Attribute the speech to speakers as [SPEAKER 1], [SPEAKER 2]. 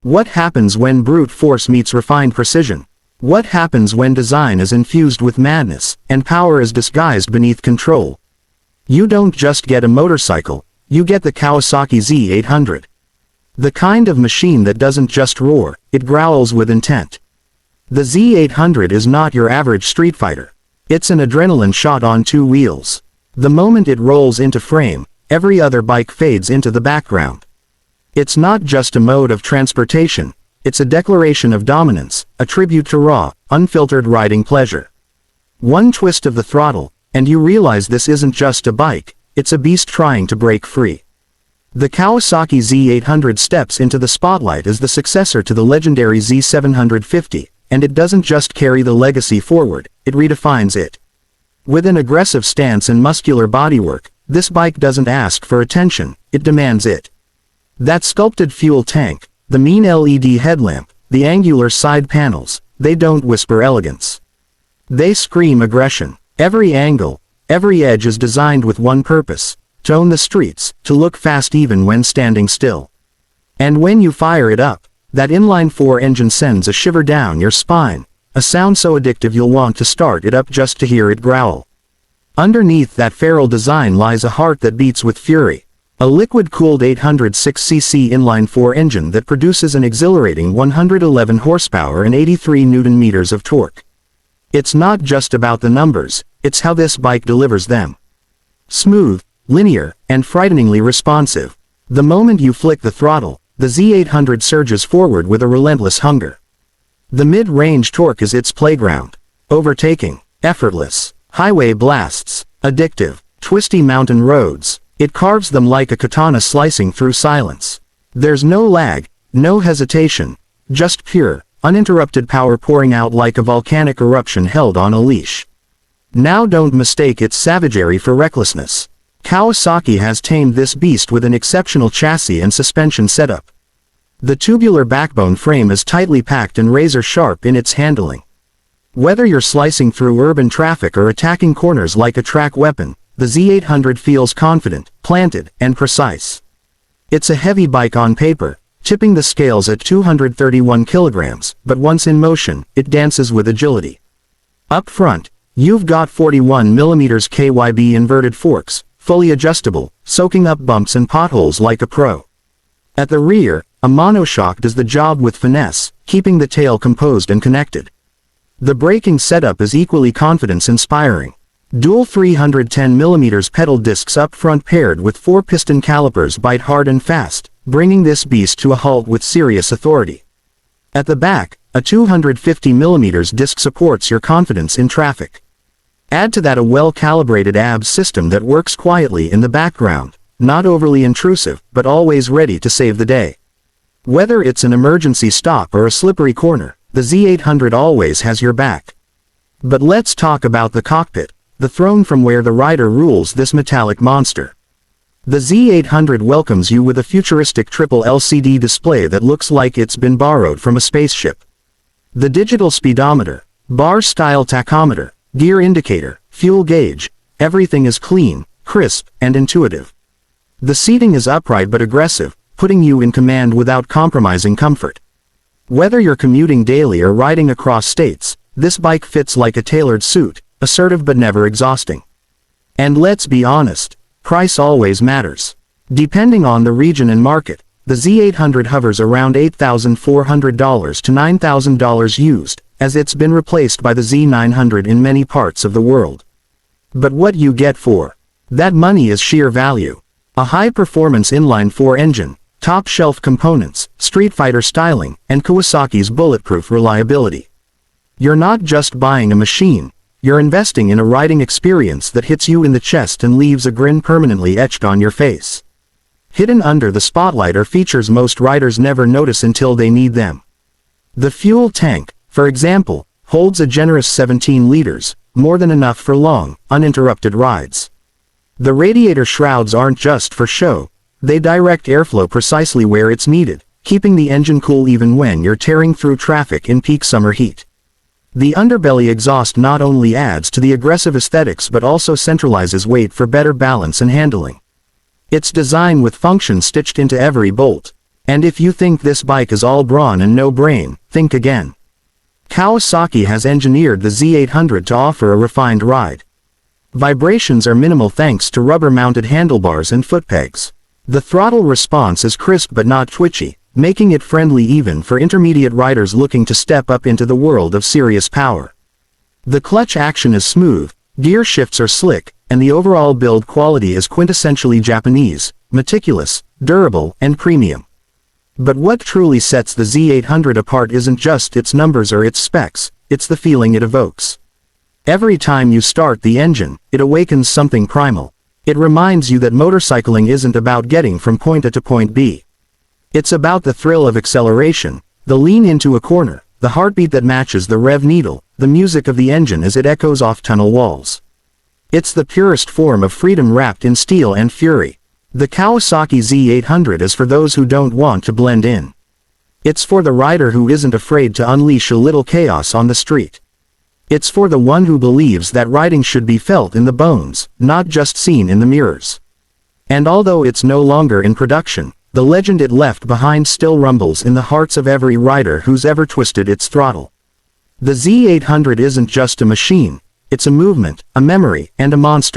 [SPEAKER 1] What happens when brute force meets refined precision? What happens when design is infused with madness, and power is disguised beneath control? You don't just get a motorcycle, you get the Kawasaki Z800. The kind of machine that doesn't just roar, it growls with intent. The Z800 is not your average Streetfighter. It's an adrenaline shot on two wheels. The moment it rolls into frame, every other bike fades into the background. It's not just a mode of transportation, it's a declaration of dominance, a tribute to raw, unfiltered riding pleasure. One twist of the throttle, and you realize this isn't just a bike, it's a beast trying to break free. The Kawasaki Z800 steps into the spotlight as the successor to the legendary Z750, and it doesn't just carry the legacy forward, it redefines it. With an aggressive stance and muscular bodywork, this bike doesn't ask for attention, it demands it. That sculpted fuel tank, the mean LED headlamp, the angular side panels, they don't whisper elegance. They scream aggression. Every angle, every edge is designed with one purpose: to own the streets, to look fast even when standing still. And when you fire it up, that inline-4 engine sends a shiver down your spine, a sound so addictive you'll want to start it up just to hear it growl. Underneath that feral design lies a heart that beats with fury. A liquid-cooled 806cc inline-4 engine that produces an exhilarating 111 horsepower and 83 Nm of torque. It's not just about the numbers, it's how this bike delivers them. Smooth, linear, and frighteningly responsive. The moment you flick the throttle, the Z800 surges forward with a relentless hunger. The mid-range torque is its playground. Overtaking, effortless. Highway blasts, addictive. Twisty mountain roads. It carves them like a katana slicing through silence. There's no lag, no hesitation, just pure, uninterrupted power pouring out like a volcanic eruption held on a leash. Now don't mistake its savagery for recklessness. Kawasaki has tamed this beast with an exceptional chassis and suspension setup. The tubular backbone frame is tightly packed and razor-sharp in its handling. Whether you're slicing through urban traffic or attacking corners like a track weapon, the Z800 feels confident, planted, and precise. It's a heavy bike on paper, tipping the scales at 231 kilograms, but once in motion, it dances with agility. Up front, you've got 41mm KYB inverted forks, fully adjustable, soaking up bumps and potholes like a pro. At the rear, a monoshock does the job with finesse, keeping the tail composed and connected. The braking setup is equally confidence-inspiring. Dual 310mm pedal discs up front paired with 4-piston calipers bite hard and fast, bringing this beast to a halt with serious authority. At the back, a 250mm disc supports your confidence in traffic. Add to that a well-calibrated ABS system that works quietly in the background, not overly intrusive, but always ready to save the day. Whether it's an emergency stop or a slippery corner, the Z800 always has your back. But let's talk about the cockpit, the throne from where the rider rules this metallic monster. The Z800 welcomes you with a futuristic triple LCD display that looks like it's been borrowed from a spaceship. The digital speedometer, bar-style tachometer, gear indicator, fuel gauge, everything is clean, crisp, and intuitive. The seating is upright but aggressive, putting you in command without compromising comfort. Whether you're commuting daily or riding across states, this bike fits like a tailored suit, assertive but never exhausting. And let's be honest, price always matters. Depending on the region and market, the Z800 hovers around $8,400 to $9,000 used, as it's been replaced by the Z900 in many parts of the world. But what you get for that money is sheer value. A high-performance inline-4 engine, top-shelf components, Streetfighter styling, and Kawasaki's bulletproof reliability. You're not just buying a machine, you're investing in a riding experience that hits you in the chest and leaves a grin permanently etched on your face. Hidden under the spotlight are features most riders never notice until they need them. The fuel tank, for example, holds a generous 17 liters, more than enough for long, uninterrupted rides. The radiator shrouds aren't just for show, they direct airflow precisely where it's needed, keeping the engine cool even when you're tearing through traffic in peak summer heat. The underbelly exhaust not only adds to the aggressive aesthetics but also centralizes weight for better balance and handling. It's design with function stitched into every bolt. And if you think this bike is all brawn and no brain, think again. Kawasaki has engineered the Z800 to offer a refined ride. Vibrations are minimal thanks to rubber-mounted handlebars and foot pegs. The throttle response is crisp but not twitchy, making it friendly even for intermediate riders looking to step up into the world of serious power. The clutch action is smooth, gear shifts are slick, and the overall build quality is quintessentially Japanese, meticulous, durable, and premium. But what truly sets the Z800 apart isn't just its numbers or its specs, it's the feeling it evokes. Every time you start the engine, it awakens something primal. It reminds you that motorcycling isn't about getting from point A to point B. It's about the thrill of acceleration, the lean into a corner, the heartbeat that matches the rev needle, the music of the engine as it echoes off tunnel walls. It's the purest form of freedom wrapped in steel and fury. The Kawasaki Z800 is for those who don't want to blend in. It's for the rider who isn't afraid to unleash a little chaos on the street. It's for the one who believes that riding should be felt in the bones, not just seen in the mirrors. And although it's no longer in production, the legend it left behind still rumbles in the hearts of every rider who's ever twisted its throttle. The Z800 isn't just a machine, it's a movement, a memory, and a monster.